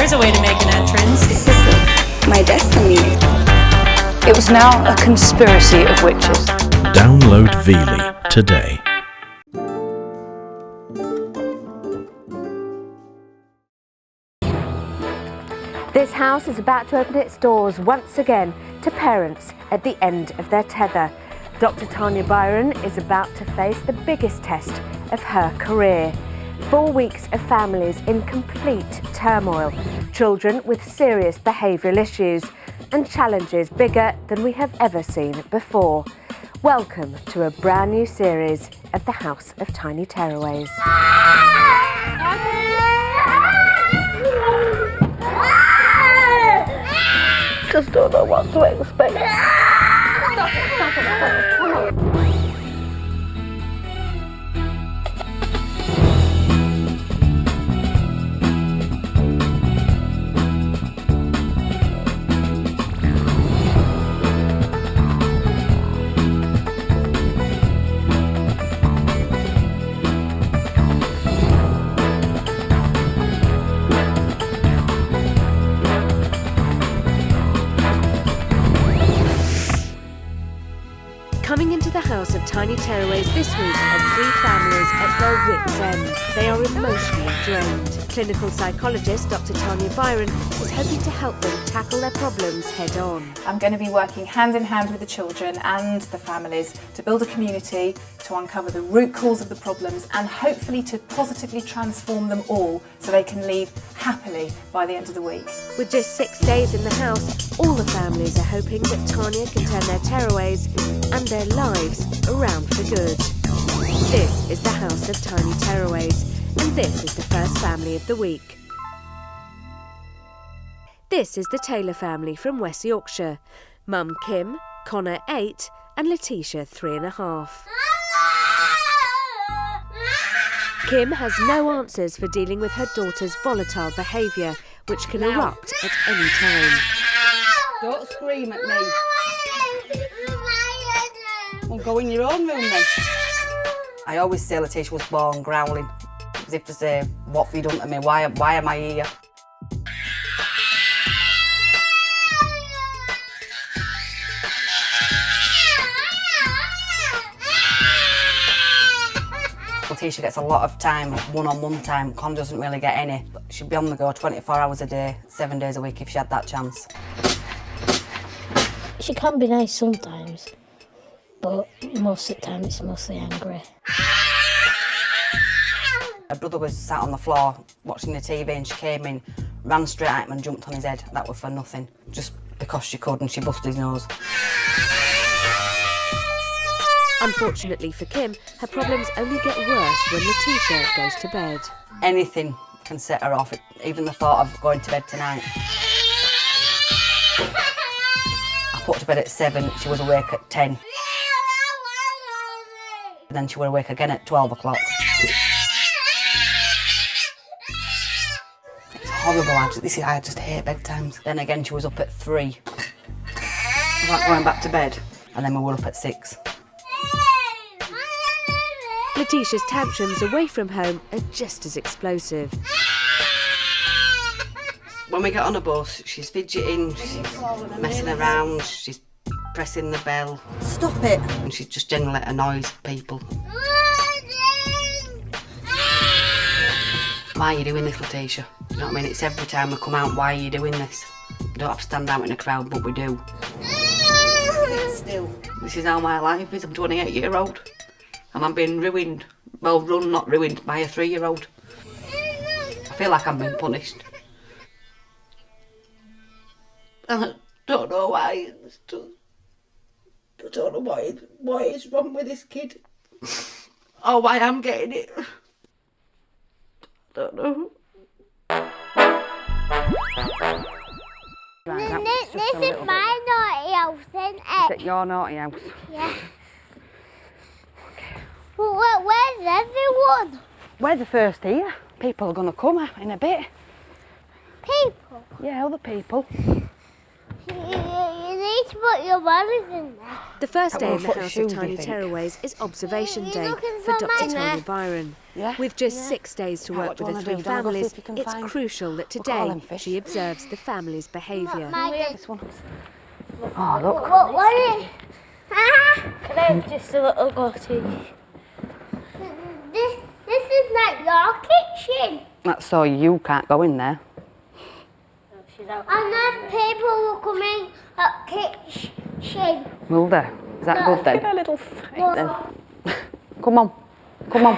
there's a way to make an entrance. This is my destiny. It was now a conspiracy of witches. Download Veely today. This house is about to open its doors once again to parents at the end of their tether. Dr. Tanya Byron is about to face the biggest test of her career. 4 weeks of families in complete turmoil, children with serious behavioural issues, and challenges bigger than we have ever seen before. Welcome to a brand new series of the House of Tiny Tearaways. Just don't know what to expect. Coming into the House of Tiny Tearaways this week are 3 families at their wits' end. They are emotionally drained. Clinical psychologist Dr. Tanya Byron is hoping to help them tackle their problems head on. I'm going to be working hand in hand with the children and the families to build a community, to uncover the root cause of the problems and hopefully to positively transform them all so they can leave happily by the end of the week. With just 6 days in the house, all the families are hoping that Tanya can turn their tearaways and their lives around for good. This is the House of Tiny Tearaways, and this is the first family of the week. This is the Taylor family from West Yorkshire. Mum Kim, Connor 8 and Letitia 3.5. Kim has no answers for dealing with her daughter's volatile behaviour, which can erupt at any time. Don't scream at me. Well, go in your own room then. I always say Letitia was born growling, as if to say, what have you done to me? Why am I here? Letitia gets a lot of time, one-on-one time. Con doesn't really get any. She'd be on the go 24 hours a day, 7 days a week if she had that chance. She can be nice sometimes, but most of the time it's mostly angry. Her brother was sat on the floor watching the TV and she came in, ran straight at him and jumped on his head. That was for nothing, just because she could, and she busted his nose. Unfortunately for Kim, her problems only get worse when Letitia goes to bed. Anything can set her off, even the thought of going to bed tonight. I put her to bed at 7, she was awake at 10. And then she was awake again at 12 o'clock. It's horrible, I just hate bedtimes. Then again she was up at 3. Like going back to bed, and then we were up at 6. Letitia's tantrums away from home are just as explosive. When we get on a bus, she's fidgeting, she's messing around, she's pressing the bell. Stop it! And she just generally annoys people. Why are you doing this, Letitia? You know what I mean? It's every time we come out, why are you doing this? We don't have to stand out in a crowd, but we do. Sit still. This is how my life is. I'm 28-year-old. And I'm being ruined. Well, not ruined, by a 3-year-old. I feel like I'm being punished. I don't know why. I don't know what is wrong with this kid. Or why I'm getting it. I don't know. This is my naughty house, isn't it? Is it your naughty house? Yeah. Well, where's everyone? We're the first here. People are going to come in a bit. People? Yeah, other people. You need need to put your brothers in there. The first day in the What House shoes of do you Tiny think? Tearaways is observation You day looking for for Dr. mine? Tanya Byron. Yeah? With just 6 days to What work do you with the wanna three do? Do you wanna go see families, if you can it's find- crucial that we'll call today them fish. she observes the family's behaviour. This one. Oh, look. What is it? Can I have just a little cottage? This is not your kitchen. That's so you can't go in there. She's out. And then people will come in at kitchen. Will there? Is that good then? A little face. Then. Come on. Come on.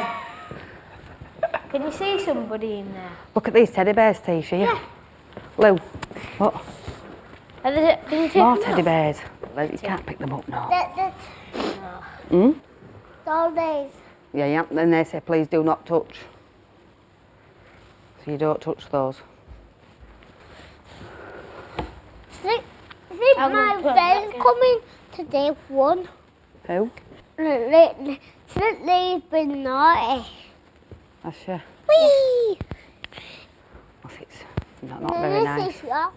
Can you see somebody in there? Look at these teddy bears, Tisha. Yeah. Lou. What? Are they, can you take More them teddy out? bears. You can't pick them up now. That's all days. Yeah, yeah. Then they say, please do not touch. So you don't touch those. See I'm my gonna put friends that coming today one. Who? Since they've been naughty. That's you. Whee! It's not very nice. This is your.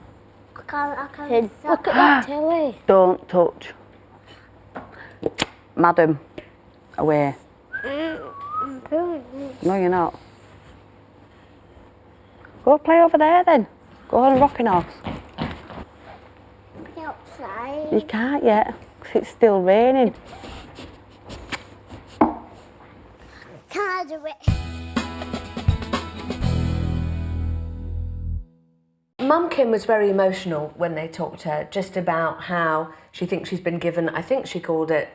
I can't Hey, look at that telly. Don't touch. Madam. Away. No, you're not. Go play over there then. Go on a rocking horse. Outside. You can't yet, 'cause it's still raining. Can I do it? Mum Kim was very emotional when they talked to her just about how she thinks she's been given, I think she called it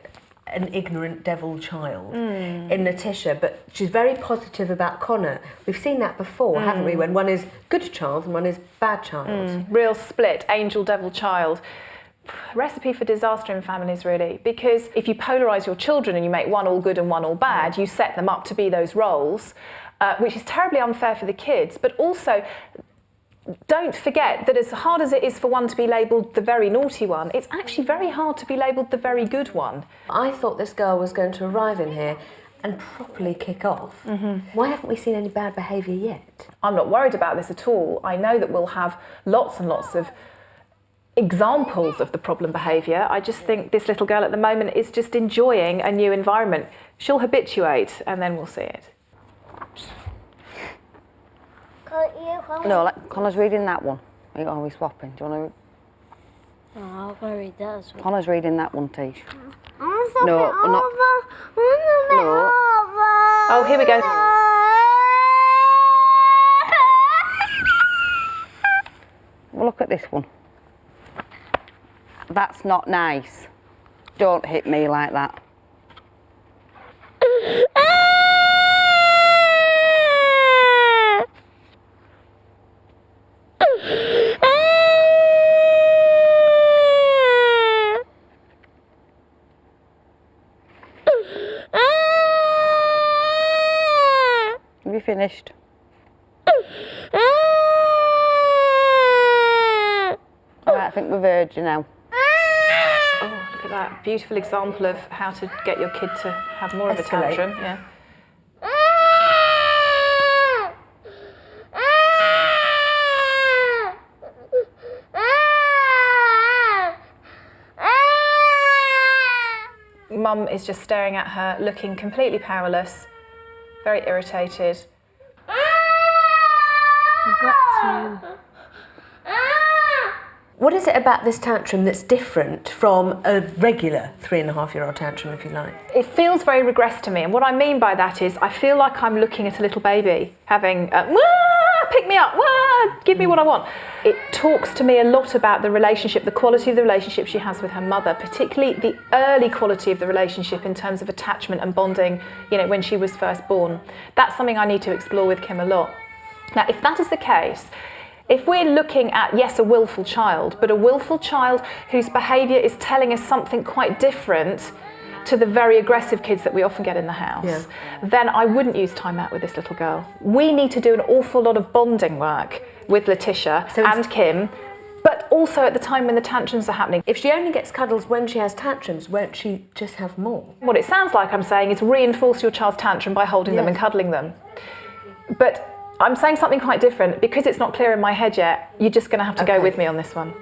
an ignorant devil child in Letitia, but she's very positive about Connor. We've seen that before, haven't we, when one is good child and one is bad child. Real split, angel, devil, child. Recipe for disaster in families, really, because if you polarise your children and you make one all good and one all bad, you set them up to be those roles, which is terribly unfair for the kids, but also don't forget that as hard as it is for one to be labelled the very naughty one, it's actually very hard to be labelled the very good one. I thought this girl was going to arrive in here and properly kick off. Why haven't we seen any bad behaviour yet? I'm not worried about this at all. I know that we'll have lots and lots of examples of the problem behaviour. I just think this little girl at the moment is just enjoying a new environment. She'll habituate and then we'll see it. No, Connor's reading that one. Are we swapping? Do you want Oh, I'll go read that as to? well. Connor's reading that one, Tish. No, No, not. No. Oh, here we go. Well, look at this one. That's not nice. Don't hit me like that. Have you finished? All right, I think we've heard you now. Oh, look at that. Beautiful example of how to get your kid to have more of a Escalate. tantrum. Yeah. Mum is just staring at her, looking completely powerless, very irritated. I've got to. What is it about this tantrum that's different from a regular 3.5-year-old tantrum, if you like? It feels very regressed to me, and what I mean by that is I feel like I'm looking at a little baby having a, "Wah, pick me up, wah, give me what I want." It talks to me a lot about the relationship, the quality of the relationship she has with her mother, particularly the early quality of the relationship in terms of attachment and bonding, you know, when she was first born. That's something I need to explore with Kim a lot. Now, if that is the case, if we're looking at, yes, a willful child, but a willful child whose behaviour is telling us something quite different to the very aggressive kids that we often get in the house, then I wouldn't use time out with this little girl. We need to do an awful lot of bonding work with Letitia and Kim, but also at the time when the tantrums are happening. If she only gets cuddles when she has tantrums, won't she just have more? What it sounds like I'm saying is reinforce your child's tantrum by holding them and cuddling them. But I'm saying something quite different. Because it's not clear in my head yet, you're just going to have to go with me on this one.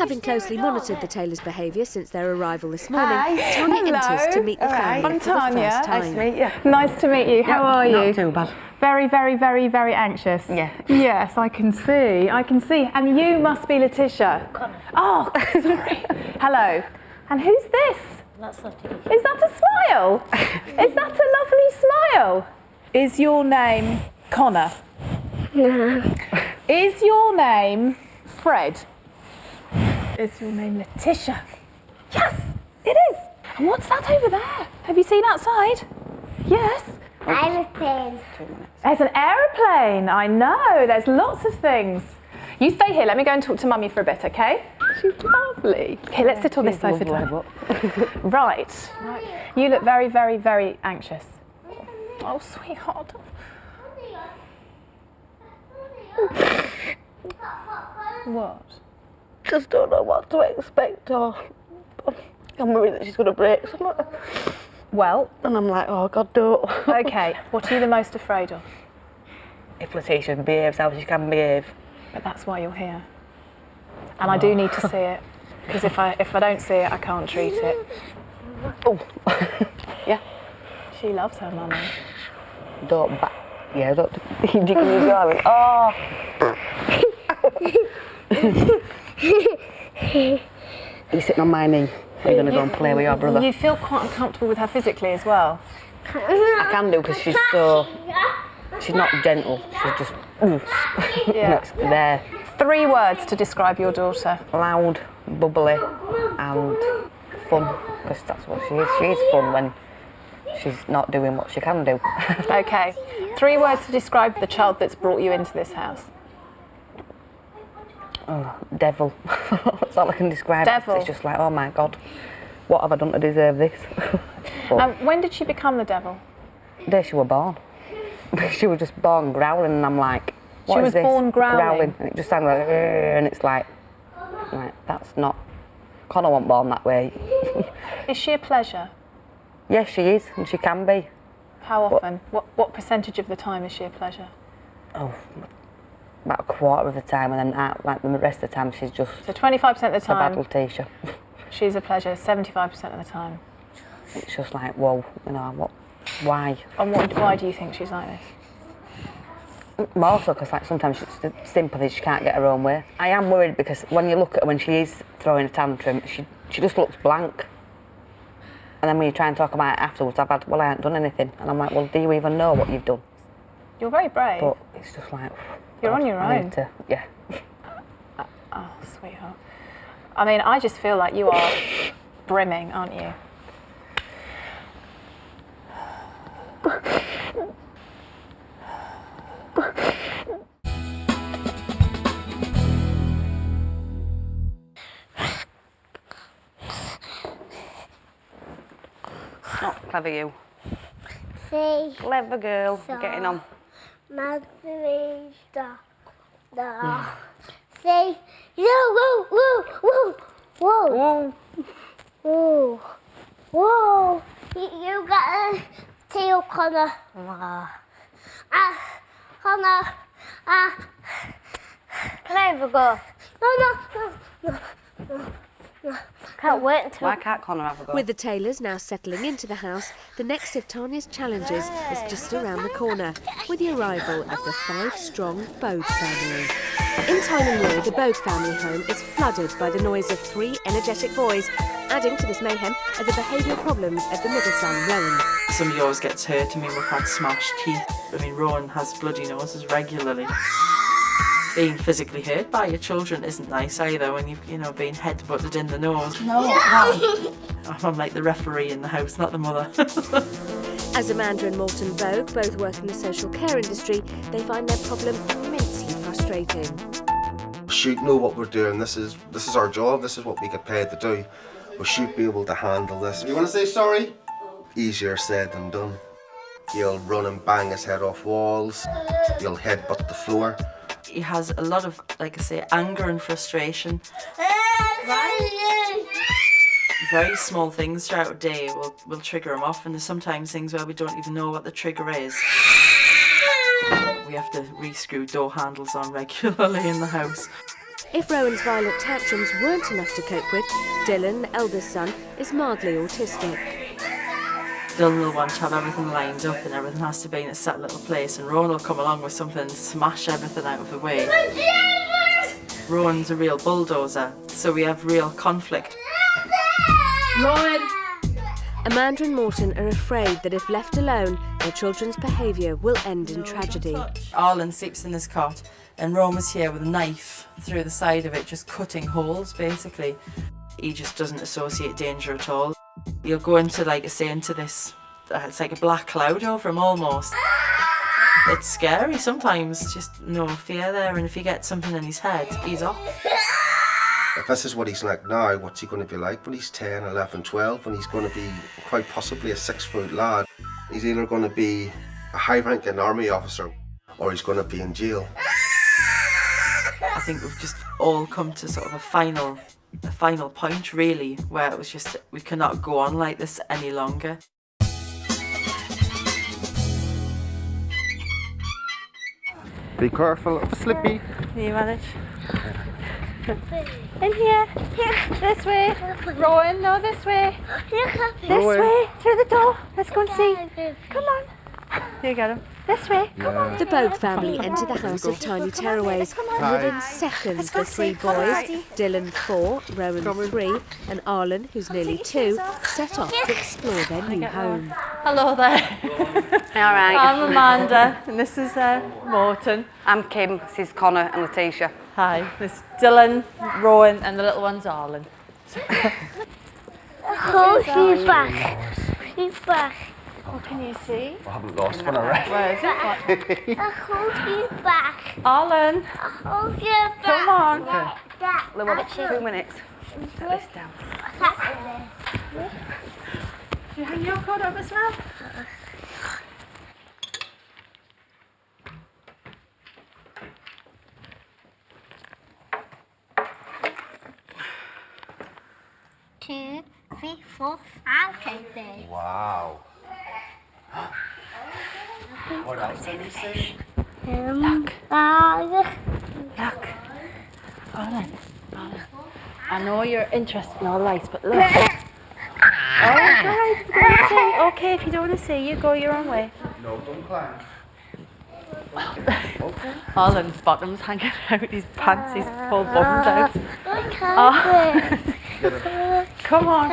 Having closely monitored the Taylors' behaviour since their arrival this morning, Tanya enters to meet the family I'm for the Tanya. first time. Nice to meet you. Nice to meet you. How are you? Not too bad. Very, very, very, very anxious. Yeah. Yes, I can see. And you must be Letitia. Oh, sorry. Hello. And who's this? That's Letitia. Is that a smile? Is that a lovely smile? Is your name Connor? No. Is your name Fred? Is your name Letitia? Yes, it is. And what's that over there? Have you seen outside? Yes. Aeroplane. There's an aeroplane. I know. There's lots of things. You stay here. Let me go and talk to Mummy for a bit, okay? She's lovely. Okay, let's sit on this sofa. Right. You look very, very, very anxious. Oh, sweetheart. What? Just don't know what to expect, or I'm worried that she's going to break something. Well, And I'm like, oh God, don't. okay. What are you the most afraid of? If Letitia behaves how she can behave. But that's why you're here. And I do need to see it. Because if I don't see it, I can't treat it. Oh. Yeah. She loves her mummy. Don't back. Yeah, don't. You can use your arm. Oh. You're sitting on my knee. Are you going to go and play with your brother? You feel quite uncomfortable with her physically as well. I can do, because she's not gentle. She's just, Yeah. there. 3 words to describe your daughter. Loud, bubbly, and fun. Because that's what she is. She is fun when she's not doing what she can do. Okay. 3 words to describe the child that's brought you into this house. Oh, devil. That's all I can describe. Devil. It's just like, oh my God, what have I done to deserve this? But When did she become the devil? the day she was born. She was just born growling, and I'm like, what She is was this? born growling? And it just sounded like, and it's like, that's not, Connor wasn't born that way. Is she a pleasure? Yes, she is, and she can be. How often? What percentage of the time is she a pleasure? Oh, about a quarter of the time, and then like the rest of the time she's just So 25% of the a bad time, Letitia. she's a pleasure. 75% of the time. It's just like, whoa, what? Why? And why do you think she's like this? More so because like sometimes she's sympathy, she can't get her own way. I am worried because when you look at her when she is throwing a tantrum, she just looks blank. And then when you try and talk about it afterwards, I haven't done anything. And I'm like, well, do you even know what you've done? You're very brave. But it's just like, You're God, on your I own. need to, yeah. Oh, sweetheart. I mean, I just feel like you are brimming, aren't you? Oh, clever you. See. Clever girl, So- getting on. Margarita. Say, whoa, whoa, whoa, whoa, Whoa. whoa, whoa. You got a tail, Connor. Connor. Can I have a go? No. Can't wait until. Why can't Connor have a go? With the Taylors now settling into the house, the next of Tanya's challenges is just around the corner, with the arrival of the 5-strong Bode family. In Tyne Road, the Bode family home is flooded by the noise of 3 energetic boys. Adding to this mayhem are the behavioural problems of the middle son, Rowan. Somebody always gets hurt. I mean, we've had smashed teeth. I mean, Rowan has bloody noses regularly. Being physically hurt by your children isn't nice either when you've, been headbutted in the nose. No. I'm like the referee in the house, not the mother. As Amanda and Morton Bogue both work in the social care industry, they find their problem immensely frustrating. We should know what we're doing. This is our job. This is what we get paid to do. We should be able to handle this. You want to say sorry? Easier said than done. He'll run and bang his head off walls. He'll headbutt the floor. He has a lot of, like I say, anger and frustration. Very small things throughout a day will trigger him off, and there's sometimes things where we don't even know what the trigger is. We have to re-screw door handles on regularly in the house. If Rowan's violent tantrums weren't enough to cope with, Dylan, the eldest son, is mildly autistic. Dylan will want to have everything lined up and everything has to be in a set little place, and Rowan will come along with something and smash everything out of the way. Rowan's a real bulldozer, so we have real conflict. Rowan! Amanda and Morton are afraid that if left alone, their children's behaviour will end in tragedy. Arlen sleeps in this cot, and Rowan was here with a knife through the side of it, just cutting holes, basically. He just doesn't associate danger at all. He'll go into, into this, it's like a black cloud over him almost. It's scary sometimes, just no fear there, and if he gets something in his head, he's off. If this is what he's like now, what's he going to be like when he's 10, 11, 12, when he's going to be quite possibly a 6-foot lad? He's either going to be a high-ranking army officer or he's going to be in jail. I think we've just all come to sort of a final point really, where it was just, we cannot go on like this any longer. Be careful, slippy. Can you manage? In here, this way. Rowan, no, this way. This way, through the door. Let's go and see. Come on. Here you get him. This way, come on. The Bogue family enter the House of Tiny Tearaways. Within seconds, the 3 boys, Dylan 4, Rowan 3, and Arlen, who's nearly 2, set off to explore their new home. Hello there. All right. I'm Amanda, and this is Morton. I'm Kim. This is Connor and Letitia. Hi, this is Dylan, Rowan, and the little one's Arlen. Oh, she's back. She's back. Oh, can you see? I haven't lost one already. Where is it? I hope she's back. Arlen. I hope she's back. Come on. Little 2 minutes. Set this down. Do you hang your coat up as well? Two, three, 4, 5 cases. Wow. What else did you see? Look. Look. Arlen. I know you're interested in all the lights, but look. Okay, if you don't want to see, you go your own way. No, don't climb. Arlen's bottom's hanging out, his pants, his full bummed out. Come on.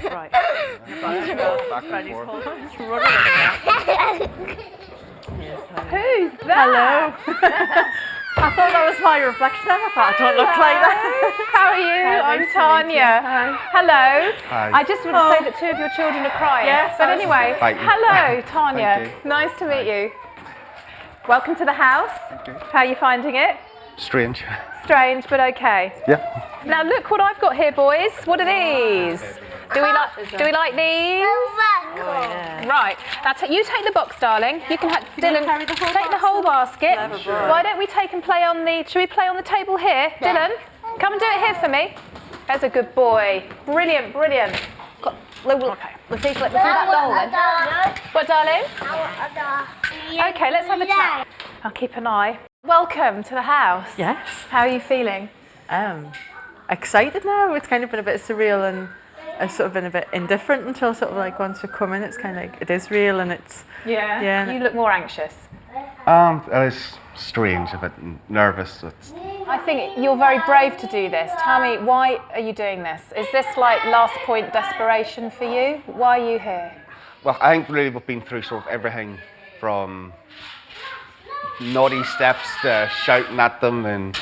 Right. Back and forth. Who's that? Hello. I thought that was my reflection. I thought I don't look like that. How are you? I'm Tanya. Hello. Hi. I just want to say that 2 of your children are crying. Yes, But anyway, Thank you. hello, Tanya. Thank you. Nice to meet you. Welcome to the house. Thank you. How are you finding it? Strange. Strange, but okay. Yeah. Now look what I've got here, boys. What are these? Do we like these? Right. Now you take the box, darling. You can Dylan take the whole basket. Why don't we take and play on the? Should we play on the table here, Dylan? Come and do it here for me. There's a good boy. Brilliant, brilliant. Okay. Let's see that doll then. What, darling? Okay, let's have a chat. I'll keep an eye. Welcome to the house. Yes. How are you feeling? Excited now. It's kind of been a bit surreal, and I've sort of been a bit indifferent until sort of like once we come in, it's kind of like it is real and it's. Yeah. You look more anxious. It is strange, a bit nervous. I think you're very brave to do this. Tell me, why are you doing this? Is this like last point desperation for you? Why are you here? Well, I think really we've been through sort of everything from naughty steps to shouting at them and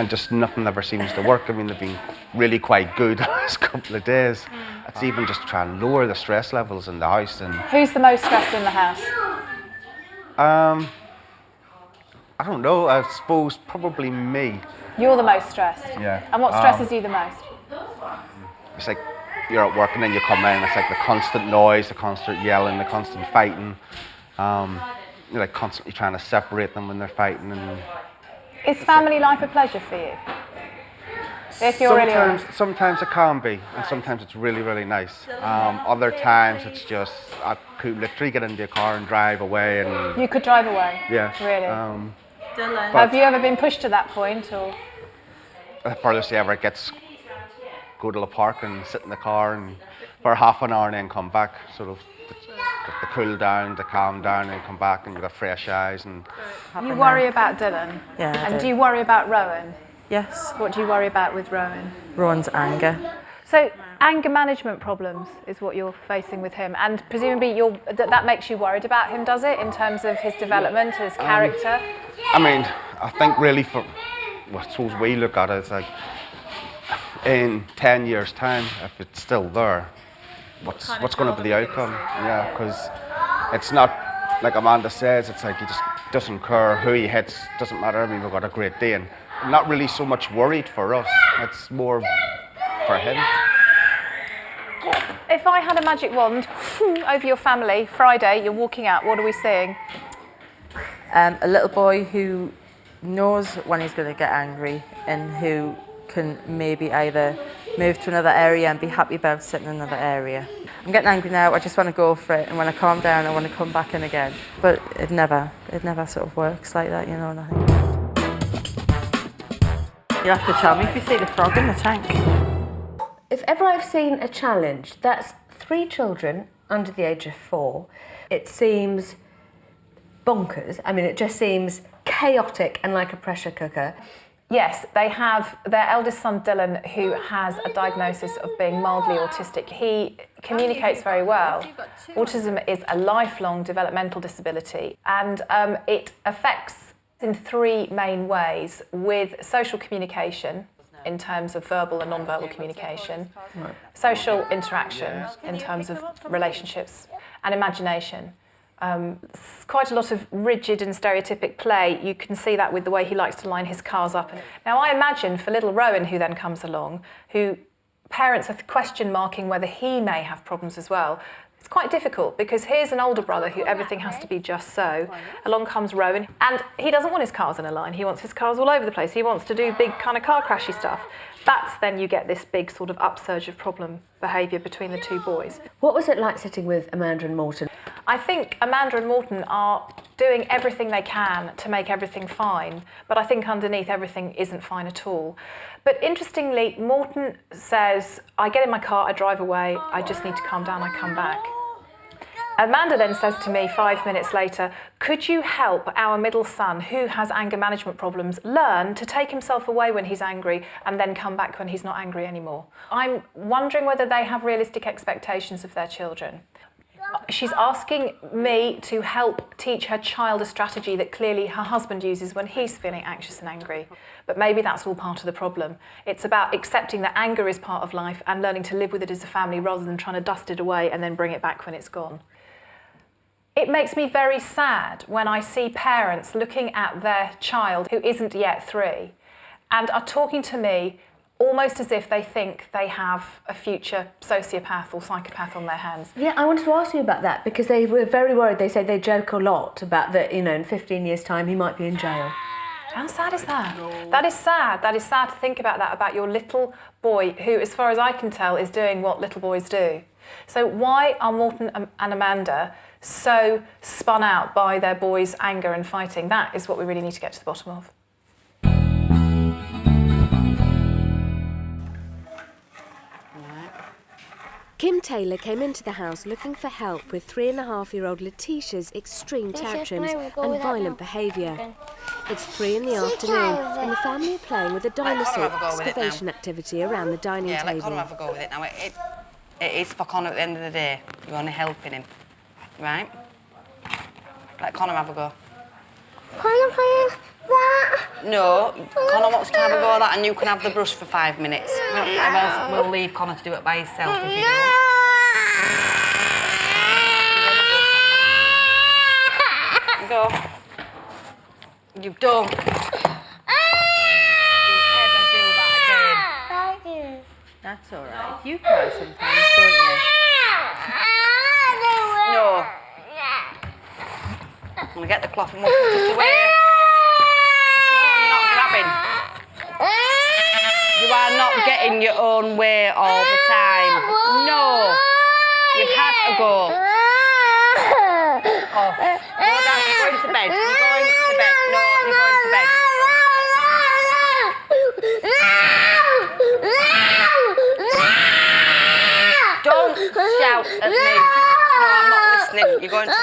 just nothing ever seems to work. I mean, they've been really quite good the last couple of days. It's even just trying to lower the stress levels in the house. And who's the most stressed in the house? I don't know, I suppose probably me. You're the most stressed? Yeah. And what stresses you the most? It's like you're at work and then you come in, it's like the constant noise, the constant yelling, the constant fighting. You're like constantly trying to separate them when they're fighting. And is family life a pleasure for you? if you're really ill? Sometimes it can be, and sometimes it's really, really nice. Other times it's just, I could literally get into the car and drive away. And you could drive away? Yeah. Really? Have you ever been pushed to that point, or? The furthest ever it gets, go to the park and sit in the car and for half an hour and then come back, sort of to cool down, to calm down, and come back, and you've got fresh eyes. And you worry about Dylan? Yeah. And do you worry about Rowan? Yes. What do you worry about with Rowan? Rowan's anger. So anger management problems is what you're facing with him, and presumably that makes you worried about him, does it, in terms of his development, his character? I mean, I think really I suppose we look at it, it's like, in 10 years' time, if it's still there, what's going to be the outcome? Yeah, because it's not, like Amanda says, it's like he just doesn't care who he hits, doesn't matter. I mean, we've got a great day, and I'm not really so much worried for us, it's more for him. If I had a magic wand over your family, Friday, you're walking out, what are we seeing? A little boy who knows when he's going to get angry and who can maybe either move to another area and be happy about sitting in another area. I'm getting angry now, I just want to go for it, and when I calm down I want to come back in again. But it never sort of works like that, you know, and I think you'll have to tell me if you see the frog in the tank. If ever I've seen a challenge, that's 3 children under the age of 4. It seems bonkers. I mean, it just seems chaotic and like a pressure cooker. Yes, they have their eldest son Dylan, who has a diagnosis of being mildly autistic. He communicates very well. Autism is a lifelong developmental disability, and it affects in 3 main ways: with social communication, in terms of verbal and non-verbal communication, social interaction in terms of relationships, and imagination. Quite a lot of rigid and stereotypic play. You can see that with the way he likes to line his cars up. Now, I imagine for little Rowan, who then comes along, who parents are question marking whether he may have problems as well. It's quite difficult, because here's an older brother who everything has to be just so. Along comes Rowan, and he doesn't want his cars in a line. He wants his cars all over the place. He wants to do big kind of car crashy stuff. That's then you get this big sort of upsurge of problem behaviour between the 2 boys. What was it like sitting with Amanda and Morton? I think Amanda and Morton are doing everything they can to make everything fine, but I think underneath everything isn't fine at all. But interestingly, Morton says, I get in my car, I drive away, I just need to calm down, I come back. Amanda then says to me 5 minutes later, could you help our middle son, who has anger management problems, learn to take himself away when he's angry and then come back when he's not angry anymore? I'm wondering whether they have realistic expectations of their children. She's asking me to help teach her child a strategy that clearly her husband uses when he's feeling anxious and angry. But maybe that's all part of the problem. It's about accepting that anger is part of life and learning to live with it as a family rather than trying to dust it away and then bring it back when it's gone. It makes me very sad when I see parents looking at their child who isn't yet 3 and are talking to me almost as if they think they have a future sociopath or psychopath on their hands. Yeah, I wanted to ask you about that, because they were very worried. They say they joke a lot about that, you know, in 15 years' time he might be in jail. How sad is that? No. That is sad. That is sad to think about that, about your little boy who, as far as I can tell, is doing what little boys do. So why are Morton and Amanda so spun out by their boys' anger and fighting? That is what we really need to get to the bottom of. Kim Taylor came into the house looking for help with 3.5-year-old Letitia's extreme tantrums and violent behaviour. It's 3 in the afternoon and the family are playing with a dinosaur excavation activity around the dining table. Yeah, let Connor have a go with it now. It is for Connor at the end of the day. You're only helping him, right? Let Connor have a go. Connor, please. That. No, Connor wants to have a go at that, and you can have the brush for 5 minutes. We'll leave Connor to do it by himself if you do. Go. You don't. Don't ever do that again. That's all right. You cry sometimes, don't you? No. I'm going to get the cloth and we'll put it away. No, you're not grabbing. You are not get in your own way all the time. No. You've had a go. Oh, go down, go into bed. You're going to bed. No, you're going to bed. Don't shout at me. No, I'm not listening. You're going to bed.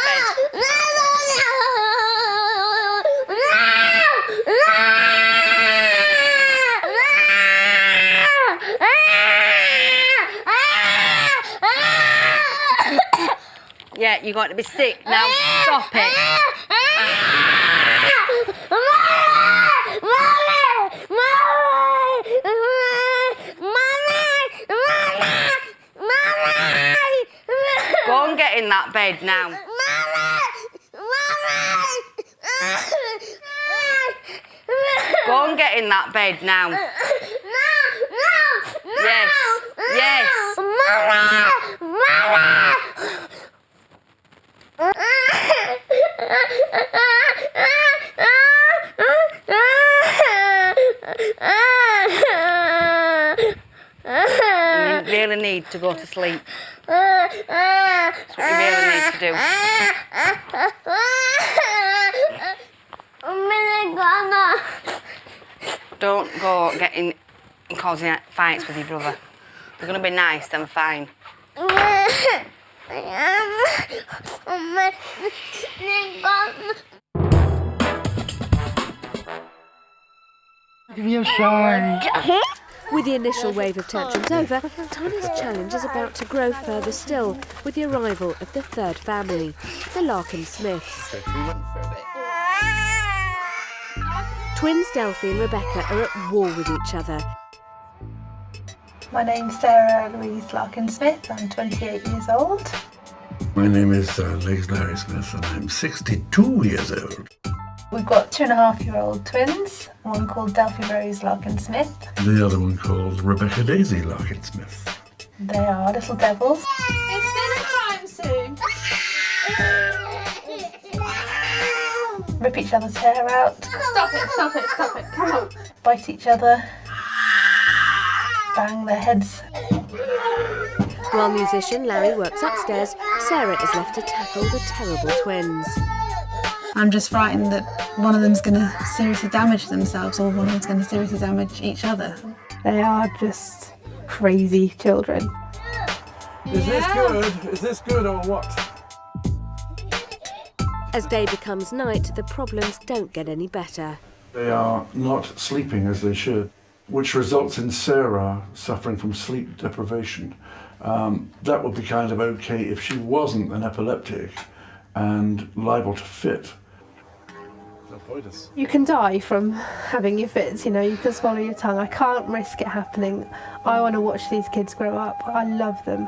Yeah, you're going to be sick. Now stop it. Go and get in that bed now. Go and get in that bed now. Yes. Yes. You really need to go to sleep. That's what you really need to do. Don't go getting and causing fights with your brother. They're going to be nice, then fine. You're shy. With the initial wave of tantrums over, Tanya's challenge is about to grow further still with the arrival of the third family, the Larkin Smiths. Twins Delphi and Rebecca are at war with each other. My name's Sarah Louise Larkin Smith. I'm 28 years old. My name is Larry Smith and I'm 62 years old. We've got 2.5-year-old twins, one called Delphi Rose Larkin Smith. The other one called Rebecca Daisy Larkin Smith. They are little devils. It's dinner time soon. Rip each other's hair out. Stop it, stop it, stop it. Come on. Bite each other. Bang their heads. While musician Larry works upstairs, Sarah is left to tackle the terrible twins. I'm just frightened that one of them's going to seriously damage themselves or one of them's going to seriously damage each other. They are just crazy children. Is this good? Is this good or what? As day becomes night, the problems don't get any better. They are not sleeping as they should, which results in Sarah suffering from sleep deprivation. That would be kind of okay if she wasn't an epileptic and liable to fit. You can die from having your fits, you know, you can swallow your tongue. I can't risk it happening. I want to watch these kids grow up. I love them.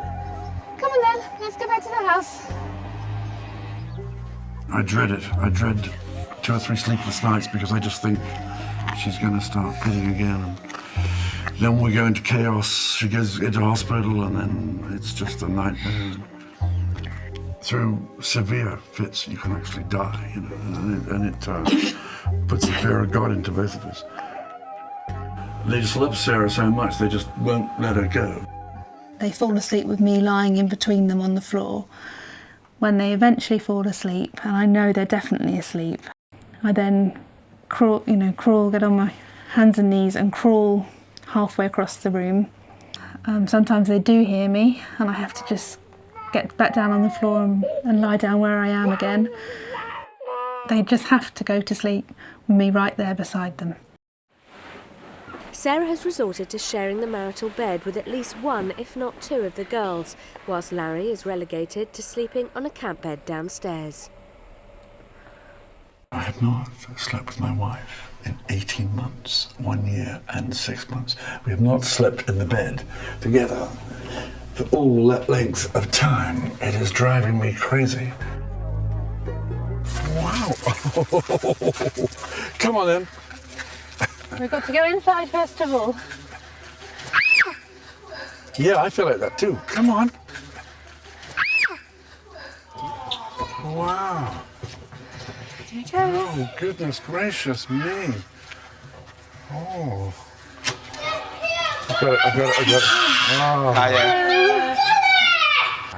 Come on then, let's go back to the house. I dread it. I dread 2 or 3 sleepless nights because I just think she's going to start fitting again. And then we go into chaos. She goes into hospital and then it's just a nightmare. Through severe fits, you can actually die, you know, and it puts the fear of God into both of us. They just love Sarah so much, they just won't let her go. They fall asleep with me lying in between them on the floor. When they eventually fall asleep, and I know they're definitely asleep, I then crawl, get on my hands and knees and crawl halfway across the room. Sometimes they do hear me, and I have to just get back down on the floor and lie down where I am again. They just have to go to sleep with me right there beside them. Sarah has resorted to sharing the marital bed with at least one, if not 2 of the girls, whilst Larry is relegated to sleeping on a camp bed downstairs. I have not slept with my wife in 18 months, 1 year and 6 months. We have not slept in the bed together for all that length of time. It is driving me crazy. Wow. Come on then. We've got to go inside first of all. Yeah, I feel like that too. Come on. Wow. Here you go. Oh, goodness gracious me. Oh. I've got it. Oh.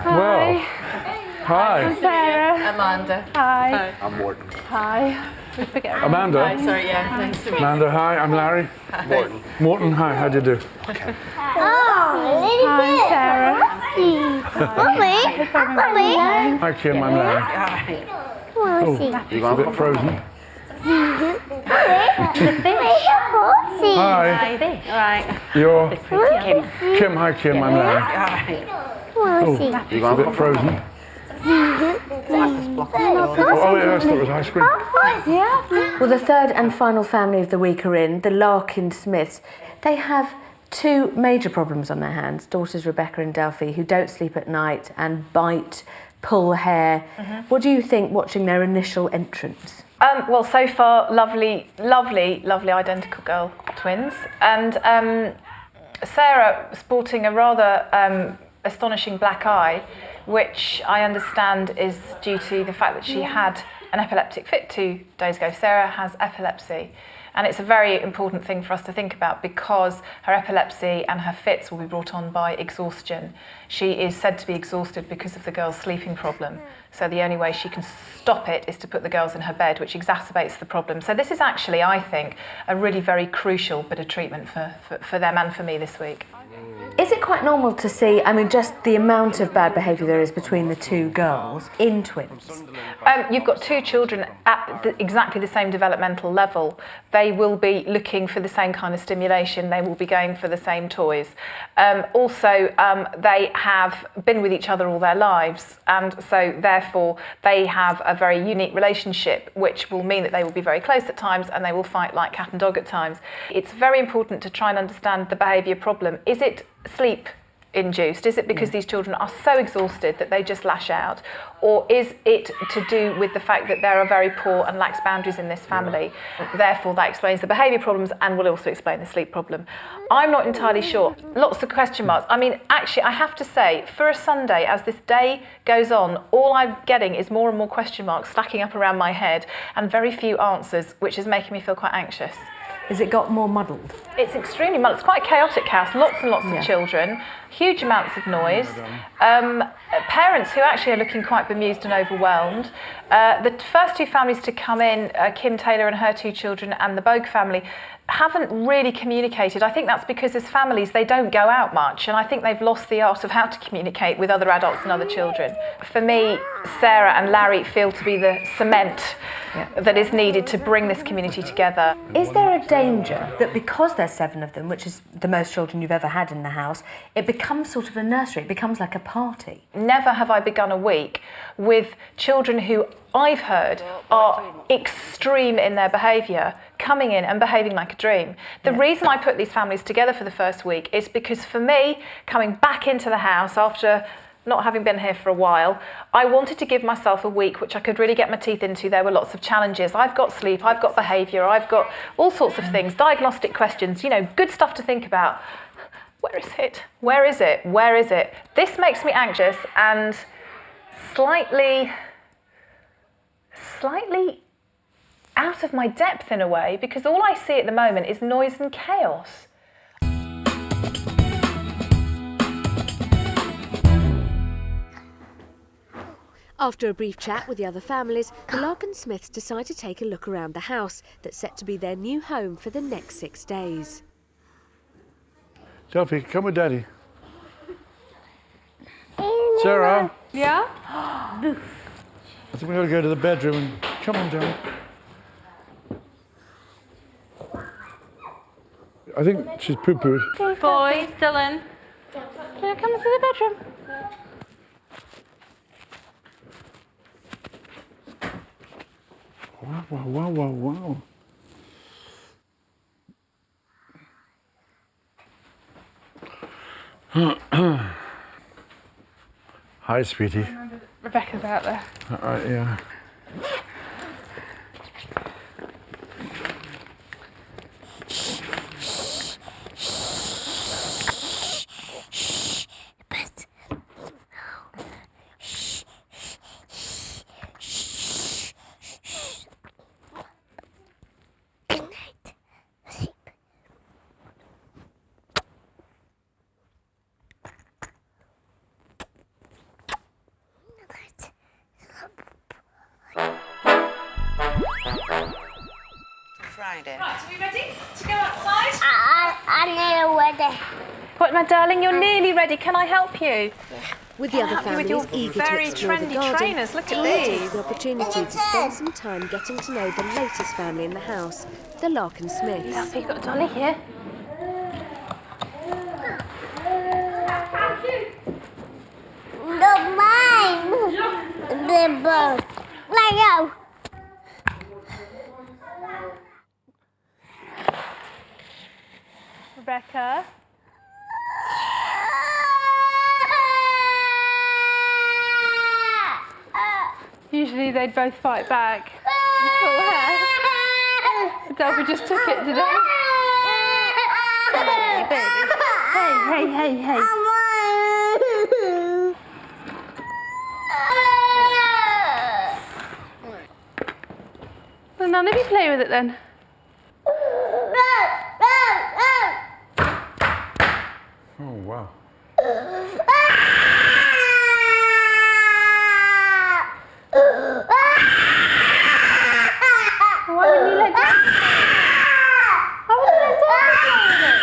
Well, hi. I'm Sarah. Amanda. Hi. I'm Morton. Hi. We forget her. Amanda. Hi, sorry, yeah, nice to meet you. Amanda, hi. I'm Larry. Morton. Morton, hi. How do you do? Hi, Sarah. Mommy. Hi, Kim. I'm Larry. Oh, it's a bit frozen. Hi. Right. You're Kim. Kim. Hi, Kim. I'm Larry. Oh, it's a bit frozen. Oh, yeah, I thought it was ice cream. Well, the third and final family of the week are in, the Larkin Smiths. They have two major problems on their hands, daughters Rebecca and Delphi, who don't sleep at night and bite, pull hair. What do you think watching their initial entrance? Well, so far, lovely identical girl twins. And Sarah sporting a rather astonishing black eye, which I understand is due to the fact that she had an epileptic fit 2 days ago. Sarah has epilepsy, and it's a very important thing for us to think about because her epilepsy and her fits will be brought on by exhaustion. She is said to be exhausted because of the girl's sleeping problem. So the only way she can stop it is to put the girls in her bed, which exacerbates the problem. So this is actually, I think, a really very crucial bit of treatment for them and for me this week. Is it quite normal to see, I mean, just the amount of bad behaviour there is between the two girls in twins? You've got two children at exactly the same developmental level. They will be looking for the same kind of stimulation. They will be going for the same toys. They have been with each other all their lives, and so therefore they have a very unique relationship, which will mean that they will be very close at times and they will fight like cat and dog at times. It's very important to try and understand the behaviour problem. Is it sleep induced? Is it because these children are so exhausted that they just lash out? Or is it to do with the fact that there are very poor and lax boundaries in this family? Therefore, that explains the behaviour problems and will also explain the sleep problem. I'm not entirely sure. Lots of question marks. I mean, actually, I have to say, for a Sunday, as this day goes on, all I'm getting is more and more question marks stacking up around my head and very few answers, which is making me feel quite anxious. Has it got more muddled? It's extremely muddled. It's quite a chaotic house, lots and lots of children, huge amounts of noise, parents who actually are looking quite bemused and overwhelmed. The first two families to come in, Kim Taylor and her two children and the Bogue family, haven't really communicated. I think that's because as families they don't go out much, and I think they've lost the art of how to communicate with other adults and other children. For me, Sarah and Larry feel to be the cement that is needed to bring this community together. Is there a danger that because there's 7 of them, which is the most children you've ever had in the house, it becomes sort of a nursery, it becomes like a party? Never have I begun a week with children who I've heard are extreme in their behaviour, coming in and behaving like a dream. The reason I put these families together for the first week is because for me, coming back into the house after not having been here for a while, I wanted to give myself a week which I could really get my teeth into. There were lots of challenges. I've got sleep, I've got behaviour, I've got all sorts of things, diagnostic questions, good stuff to think about. Where is it? Where is it? Where is it? This makes me anxious and slightly out of my depth in a way, because all I see at the moment is noise and chaos. After a brief chat with the other families, the Larkin Smiths decide to take a look around the house that's set to be their new home for the next 6 days. Delphi, come with Daddy. Sarah? Yeah? I think we ought to go to the bedroom and come on down. I think she's poo-pooed. Boys, Dylan. Can you come into the bedroom? Wow, wow, wow, wow, wow. Hi, sweetie. Rebecca's out there. Yeah. Right, are we ready to go outside? I'm nearly ready. What, my darling, you're nearly ready. Can I help you? With the other With families your eager very to explore the trendy garden, trainers, look at Tanya these. takes the opportunity to spend some time getting to know the latest family in the house, the Larkin Smiths. Yeah, so you've got Dolly here. Not mine. The bird. Let go. Rebecca. Usually they'd both fight back. Delphi just took it today. Hey, baby. Hey. Well, none of you play with it then. Oh, wow. Why wouldn't you let Dad? Why wouldn't you let Dad play with it?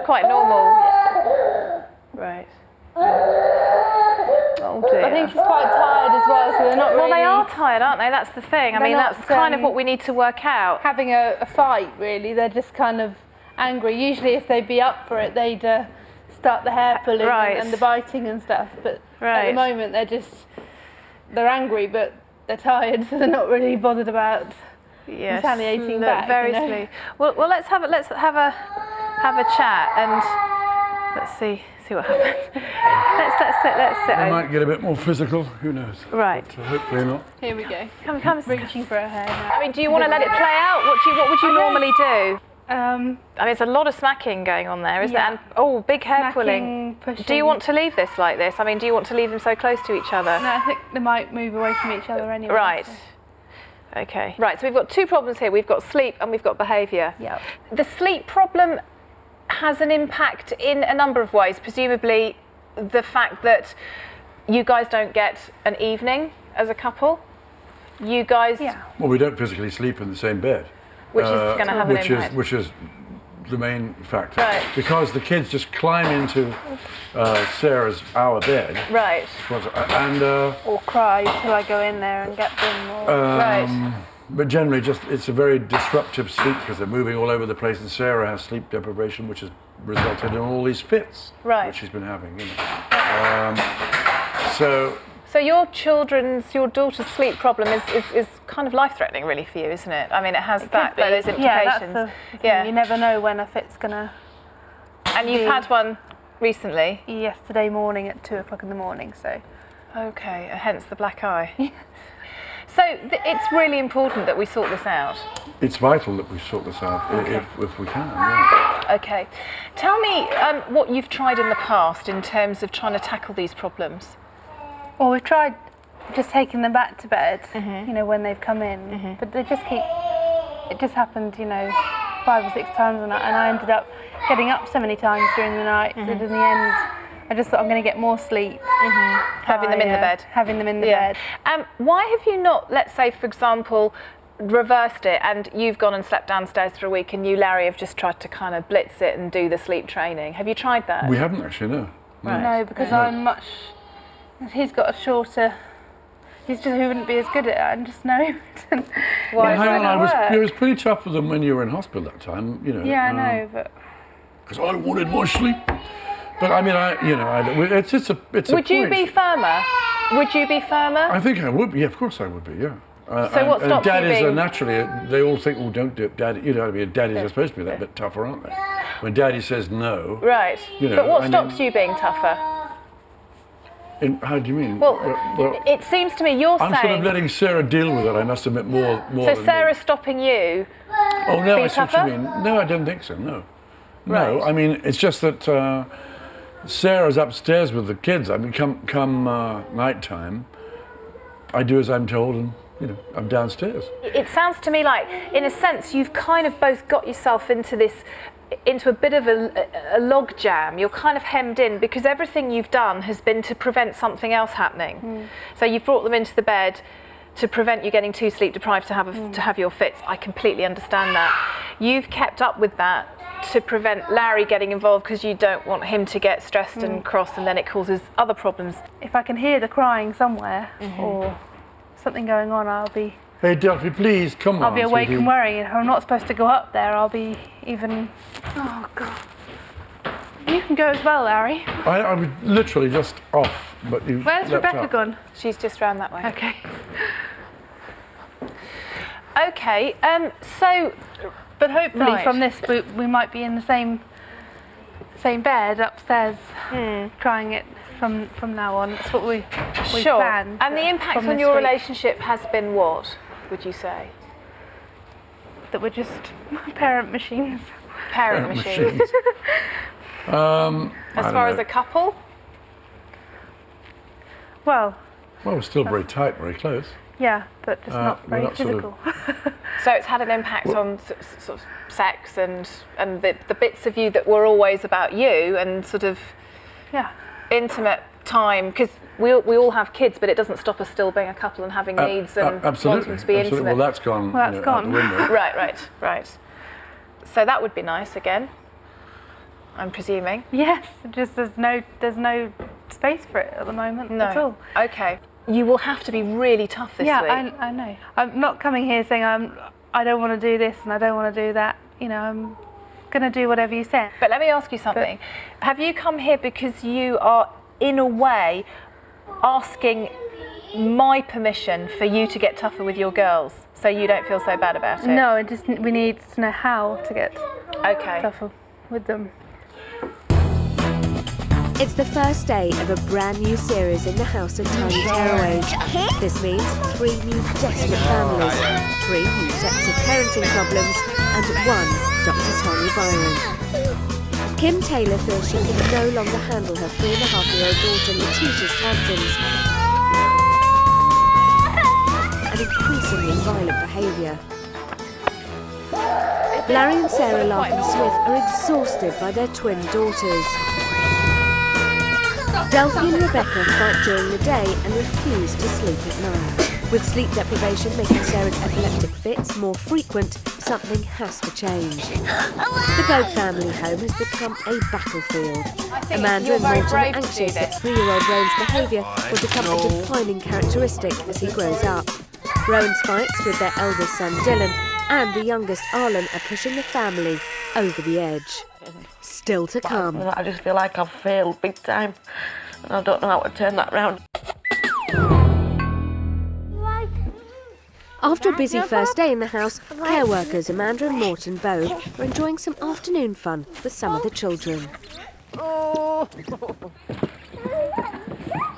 Quite normal. Right. Oh dear. I think she's quite tired as well, so they're not really... Well, they are tired, aren't they? That's the thing. I mean, that's kind of what we need to work out. Having a fight, really. They're just kind of angry. Usually, if they'd be up for it, they'd start the hair pulling and the biting and stuff. But at the moment, they're angry, but they're tired, so they're not really bothered about retaliating back. Very sweet. Well, let's have a chat and let's see what happens. Let's sit. They might get a bit more physical. Who knows? Right. But hopefully not. Here we go. Come. Reaching for her hair now. I mean, do you want to let it play out? What would you normally do? I mean, it's a lot of smacking going on there, isn't it? And big hair pulling. Pushing. Do you want to leave this like this? I mean, do you want to leave them so close to each other? No, I think they might move away from each other anyway. Right. So. Okay. Right. So we've got two problems here. We've got sleep and we've got behaviour. Yeah. The sleep problem has an impact in a number of ways. Presumably, the fact that you guys don't get an evening as a couple. You guys. Yeah. Well, we don't physically sleep in the same bed. Which is going to have an impact. Which is the main factor. Right. Because the kids just climb into our bed. Right. And or cry till I go in there and get them. Right. But generally, it's a very disruptive sleep because they're moving all over the place, and Sarah has sleep deprivation, which has resulted in all these fits that she's been having. You know. So your daughter's sleep problem is kind of life-threatening, really, for you, isn't it? I mean, it has those implications. Yeah, that's the thing. You never know when a fit's gonna. And you've had one recently. Yesterday morning at 2:00 in the morning. So. Okay, hence the black eye. So it's really important that we sort this out. It's vital that we sort this out if we can. Yeah. Okay, tell me what you've tried in the past in terms of trying to tackle these problems. Well, we've tried just taking them back to bed, you know, when they've come in, but they just keep. It just happened, you know, 5 or 6 times a night, and I ended up getting up so many times during the night that in the end. I just thought I'm going to get more sleep. Having them in the bed. Having them in the bed. Why have you not, let's say, for example, reversed it and you've gone and slept downstairs for a week and you, Larry, have just tried to kind of blitz it and do the sleep training? Have you tried that? We haven't actually, no. Right. No, because I'm much... He's got a shorter... He wouldn't be as good at it. I just know. Why? It was pretty tough for them when you were in hospital that time, you know. Yeah, I know, but... Because I wanted more sleep. But I mean, it's a Would you be firmer? Would you be firmer? I think I would be. Yeah, of course I would be. Yeah. So what stops you daddies being... are naturally, they all think, well, don't do it, daddy. You know what I mean? Daddies are supposed to be that bit tougher, aren't they? When daddy says no. Right. You know, but what stops you being tougher? How do you mean? Well, it seems to me you're I'm saying... sort of letting Sarah deal with it, I must admit, more So than Sarah's stopping you? Oh, no, I see what tougher? you mean. No, I don't think so, no. Right. No, I mean, it's just that Sarah's upstairs with the kids. I mean, come night time, I do as I'm told, and, you know, I'm downstairs. It sounds to me like, in a sense, you've kind of both got yourself into a bit of a log jam. You're kind of hemmed in because everything you've done has been to prevent something else happening. So you've brought them into the bed to prevent you getting too sleep deprived to have your fits. I completely understand that. You've kept up with that to prevent Larry getting involved because you don't want him to get stressed and cross, and then it causes other problems. If I can hear the crying somewhere or something going on, I'll be... Hey, Delphi, please, come on. I'll be awake sweetie. and worrying. If I'm not supposed to go up there, I'll be even... Oh, God. You can go as well, Larry. I was literally just off, but you Where's leapt Rebecca up. gone? She's just round that way. Okay. Okay, so... But hopefully Right. from this, we might be in the same bed upstairs, trying it from now on. That's what we Sure. planned. And the impact from on this your week. relationship has been what, would you say? That we're just parent machines. Parent machines. I As don't far as know. a couple? Well, we're still very tight, very close. yeah, but just not we're very not sort of- physical. So it's had an impact on sort of sex and the bits of you that were always about you and sort of Yeah. intimate time, because we all have kids, but it doesn't stop us still being a couple and having needs and Absolutely. wanting to be Absolutely. intimate. Well, that's gone, Well, that's out gone. the window. Right. So that would be nice again, I'm presuming. Yes, just there's no space for it at the moment No. at all. Okay. You will have to be really tough this week. I know. I'm not coming here saying I don't want to do this and I don't want to do that. You know, I'm going to do whatever you say. But let me ask you something. Have you come here because you are, in a way, asking my permission for you to get tougher with your girls so you don't feel so bad about it? No, we need to know how to get tougher with them. It's the first day of a brand new series in the House of Tiny Tearaways. This means 3 new desperate families, 3 new sets of parenting problems, and 1 Dr. Tanya Byron. Kim Taylor feels she can no longer handle her 3.5-year-old daughter Letitia's tantrums and increasingly violent behaviour. Larry and Sarah Larkin Smith are exhausted by their twin daughters. Delphi and Rebecca fight during the day and refuse to sleep at night. With sleep deprivation making Sarah's epileptic fits more frequent, something has to change. The Bogue family home has become a battlefield. Amanda and Morton are anxious that 3-year-old Rowan's behaviour will become a defining characteristic as he grows up. Rowan's fights with their eldest son Dylan and the youngest Arlen are pushing the family over the edge. Still to come. I just feel like I've failed big time and I don't know how to turn that round. After a busy first day in the house, care workers Amanda and Morton Bogue are enjoying some afternoon fun with some of the children.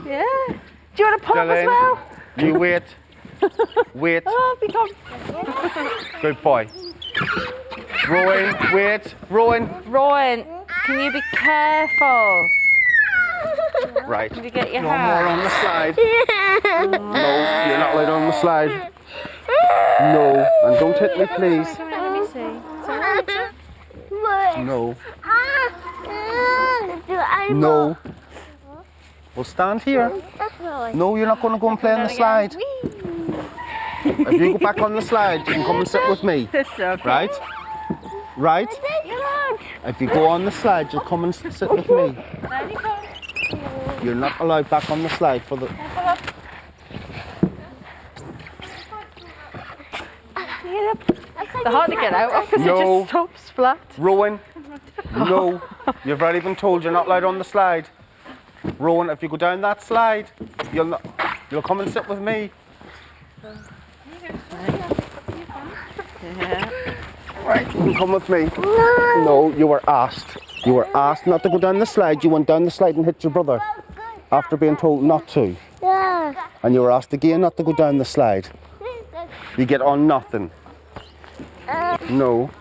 Yeah. Do you want to pop as Dylan, well? you wait. Wait. Oh, because... Good boy. Rowan, wait. Rowan, can you be careful? Right. Can you get your No hat? more on the slide. No, you're not allowed on the slide. No, and don't hit me, please. Let me see. No. No. Well, stand here. No, you're not going to go and play on the slide. If you go back on the slide, you can come and sit with me. It's okay. Right? Right? If you go on the slide, you'll come and sit with me. You're not allowed back on the slide for the... They're hard to get out of because it No. just stops flat. Rowan, no. You've already been told you're not allowed on the slide. Rowan, if you go down that slide, you'll come and sit with me. Right, you can come with me. No, you were asked. You were asked not to go down the slide. You went down the slide and hit your brother. After being told not to. And you were asked again not to go down the slide. You get on nothing. No.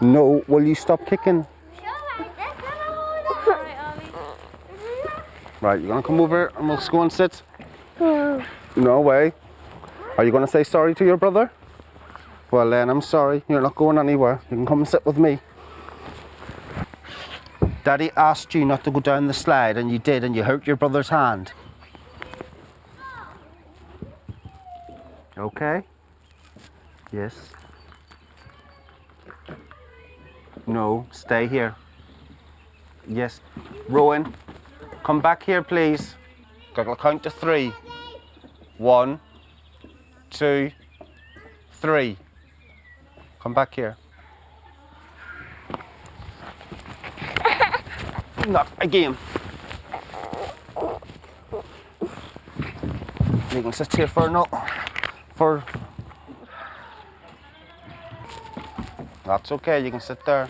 No. Will you stop kicking? Right, you're gonna come over and we'll go and sit? No way. Are you gonna say sorry to your brother? Well then, I'm sorry. You're not going anywhere. You can come and sit with me. Daddy asked you not to go down the slide and you did, and you hurt your brother's hand. Okay? Yes. No, stay here. Yes. Rowan, come back here, please. I'll count to 3. 1, 2, 3. Come back here. Not again. You can sit here for no. For. That's okay, you can sit there.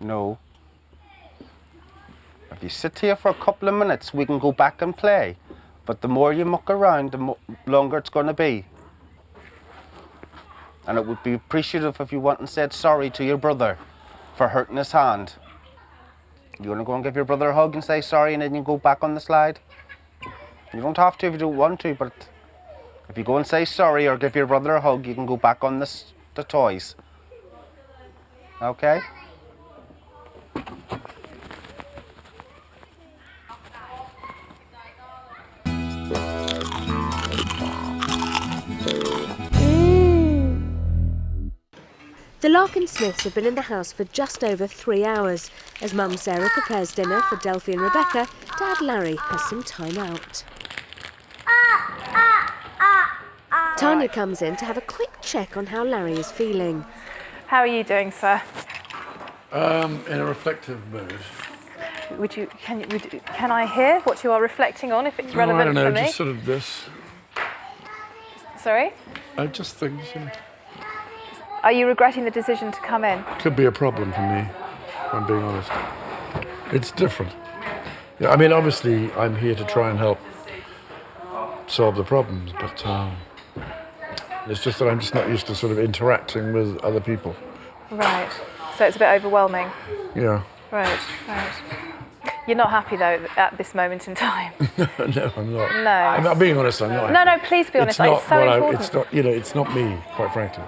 No. If you sit here for a couple of minutes, we can go back and play. But the more you muck around, the longer it's going to be. And it would be appreciative if you went and said sorry to your brother for hurting his hand. You want to go and give your brother a hug and say sorry and then you go back on the slide? You don't have to if you don't want to, but if you go and say sorry or give your brother a hug, you can go back on the toys. Okay? The Larkin Smiths have been in the house for just over 3 hours as Mum Sarah prepares dinner for Delphi and Rebecca. Dad Larry has some time out. Tanya comes in to have a quick check on how Larry is feeling. How are you doing, sir? In a reflective mood. Can I hear what you are reflecting on, if it's relevant I don't know, for me? just sort of this. Sorry? Just things, you know. Are you regretting the decision to come in? Could be a problem for me, if I'm being honest. It's different. Yeah, I mean, obviously, I'm here to try and help solve the problems, but it's just that I'm just not used to sort of interacting with other people. Right. So it's a bit overwhelming. Yeah. Right. You're not happy though at this moment in time. No, I'm not. No. I'm not being honest. I'm not. No, please be honest. It's so important. It's not. You know, it's not me, quite frankly.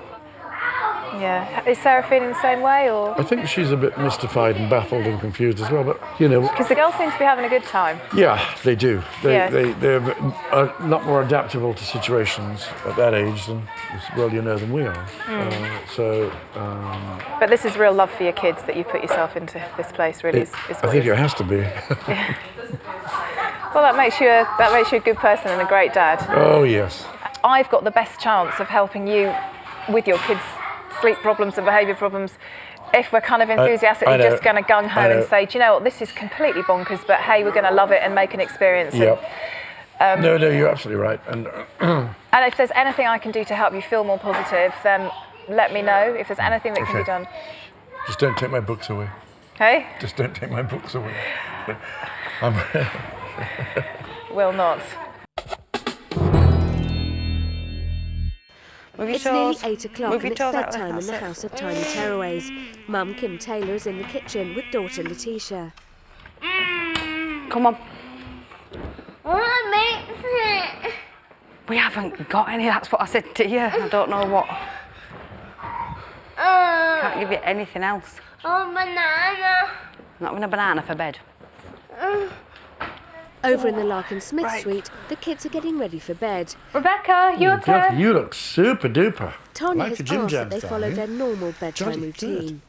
Yeah. Is Sarah feeling the same way, or? I think she's a bit mystified and baffled and confused as well. But you know. Because the girls seem to be having a good time. Yeah, they do. Yes. They're a lot more adaptable to situations at that age than we are. But this is real love for your kids that you put yourself into this place. Really, is what I think it has to be. Yeah. Well, that makes you a good person and a great dad. Oh yes. I've got the best chance of helping you with your kids' sleep problems and behaviour problems if we're kind of enthusiastically just going to gung-ho and say, do you know what, this is completely bonkers, but hey, we're going to love it and make an experience. Yep. No, you're absolutely right. And if there's anything I can do to help you feel more positive, then let me know if there's anything that can be done. Just don't take my books away. Hey? Just don't take my books away. Will not. It's nearly 8 o'clock and it's bedtime in the House of Tiny Tearaways. Mum Kim Taylor is in the kitchen with daughter Letitia. Come on. We haven't got any, that's what I said to you. I don't know what. Can't give you anything else. Oh, banana. Not even a banana for bed. Over in the Larkin Smiths suite, the kids are getting ready for bed. Rebecca, you okay? You look super duper. Tanya like has the asked that they follow their normal bedtime routine.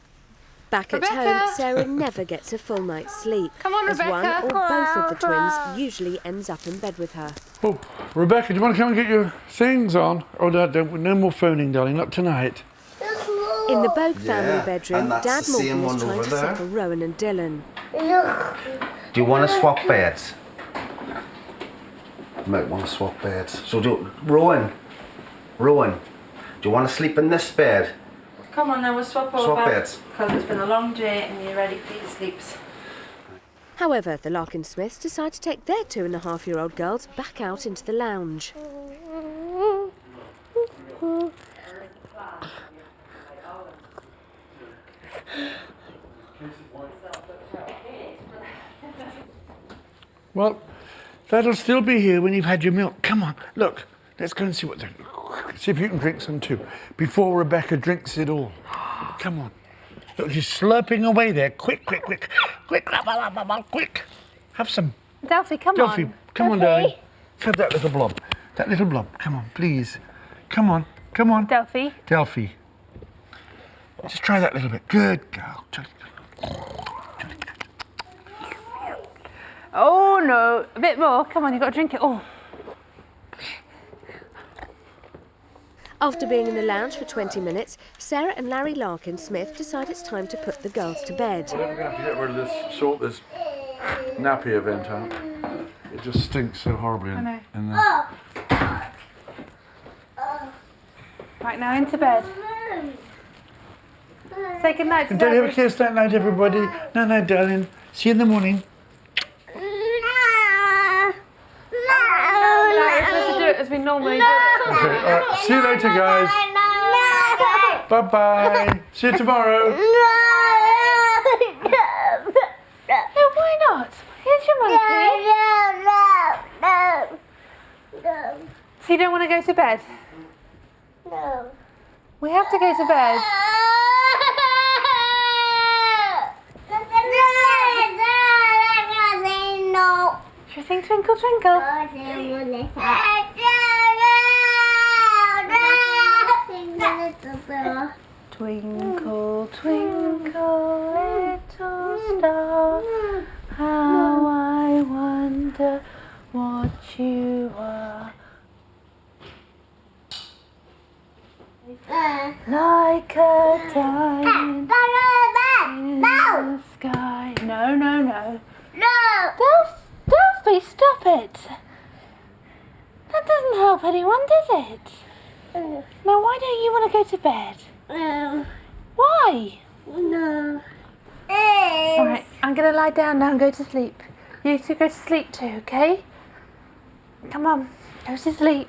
Back at home, Sarah never gets a full night's sleep, Come on, as Rebecca. one or both of the twins usually ends up in bed with her. Oh, Rebecca, do you want to come and get your things on? Oh, no more phoning, darling, not tonight. In the Bogue family bedroom, and that's Dad the same Morgan is one trying over to there. settle Rowan and Dylan. Do you want to swap beds? You might want to swap beds. So Rowan, do you want to sleep in this bed? Come on then, we'll swap over. Swap beds. Because it's been a long day and you're ready for your sleeps. However, the Larkin Smiths decide to take their 2.5-year-old girls back out into the lounge. Well, that'll still be here when you've had your milk. Come on, look. Let's go and see what they're... See if you can drink some too, before Rebecca drinks it all. Come on. Look, she's slurping away there. Quick, quick, quick. Quick, quick. Have some. Delphi, come Delphi, on. come on, darling. Have that little blob. That little blob. Come on, please. Come on, come on. Delphi. Delphi. Just try that little bit. Good girl. Oh no, a bit more. Come on, you've got to drink it all. After being in the lounge for 20 minutes, Sarah and Larry Larkin Smith decide it's time to put the girls to bed. Well, we're going to have to get rid of this, sort this nappy event out. It just stinks so horribly in there. Right now, into bed. Say good night to Don't have a Delphi. kiss that night, everybody. No, no, darling. See you in the morning. Larry, we're supposed to do it as we normally do it. Okay, all right. See you later, guys. Bye-bye. See you tomorrow. No, why not? Here's your monkey. So you don't want to go to bed? No. We have to go to bed. No. Should we sing Twinkle Twinkle? Twinkle, twinkle, little star, how I wonder what you are. Like a diamond in the sky. No, no, no. No. Delphi, stop it. That doesn't help anyone, does it? Now, why don't you want to go to bed? No. Why? No. All right, I'm going to lie down now and go to sleep. You two go to sleep too, okay? Come on, go to sleep.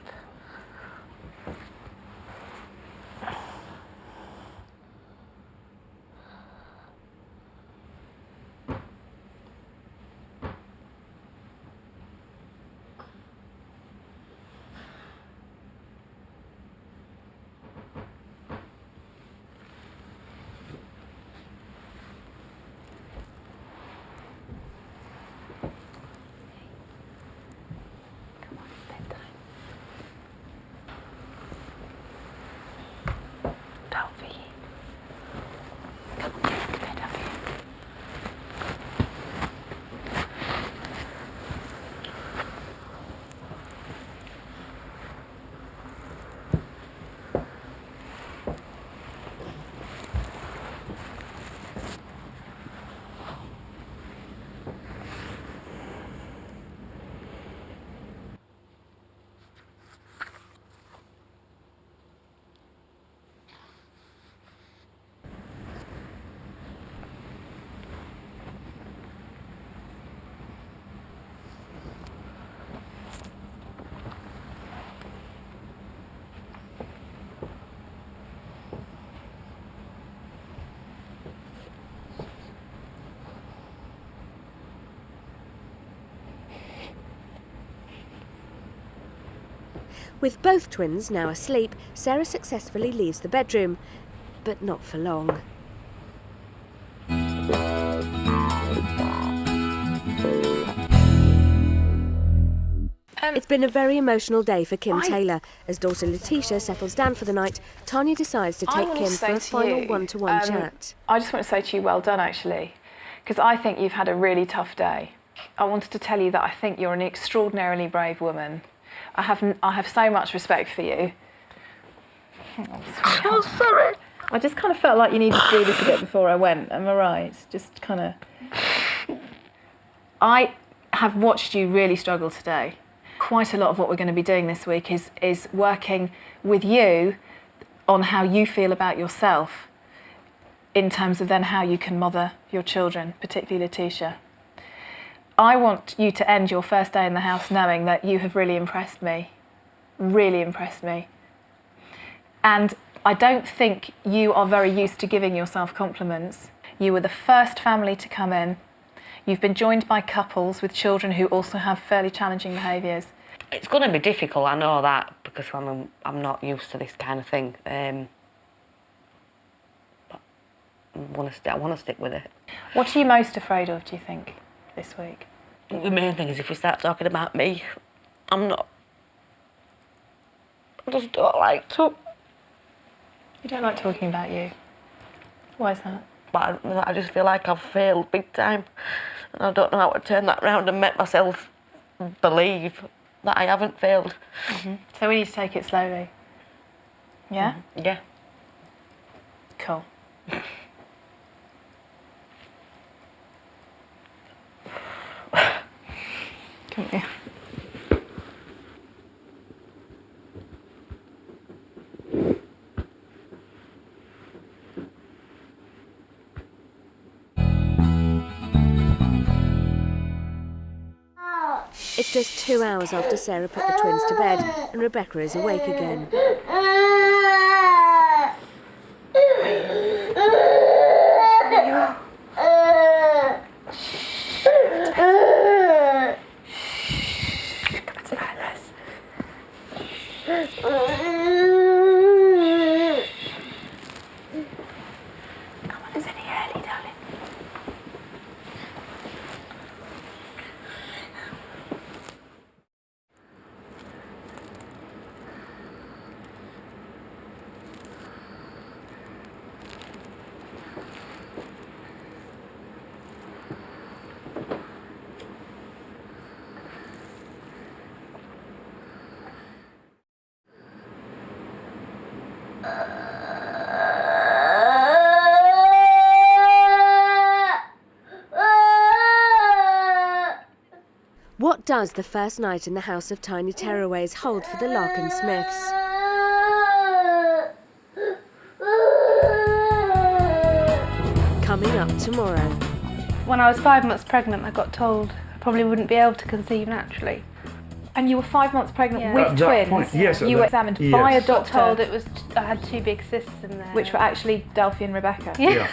With both twins now asleep, Sarah successfully leaves the bedroom, but not for long. It's been a very emotional day for Kim Taylor. As daughter Letitia settles down for the night, Tanya decides to take Kim for a final one-to-one chat. I just want to say to you, well done, actually, because I think you've had a really tough day. I wanted to tell you that I think you're an extraordinarily brave woman. I have so much respect for you. Oh, sorry. I just kind of felt like you needed to do this a bit before I went. Am I right? Just kind of... I have watched you really struggle today. Quite a lot of what we're going to be doing this week is working with you on how you feel about yourself in terms of then how you can mother your children, particularly Letitia. I want you to end your first day in the house knowing that you have really impressed me. And I don't think you are very used to giving yourself compliments. You were the first family to come in. You've been joined by couples with children who also have fairly challenging behaviours. It's going to be difficult, I know that, because I'm not used to this kind of thing. But I want to stick with it. What are you most afraid of, do you think, this week? The main thing is if we start talking about me, I just don't like to. You don't like talking about you? Why is that? But I just feel like I've failed big time. And I don't know how to turn that round and make myself believe that I haven't failed. Mm-hmm. So we need to take it slowly. Yeah? Mm-hmm. Yeah. Cool. Come here. It's just 2 hours after Sarah put the twins to bed and Rebecca is awake again. What does the first night in the House of Tiny Tearaways hold for the Larkin Smiths? Coming up tomorrow. When I was 5 months pregnant, I got told I probably wouldn't be able to conceive naturally. And you were 5 months pregnant with At twins? that point, yes, you were examined by a doctor? Told it was I had 2 big cysts in there. Which were actually Delphi and Rebecca? Yeah.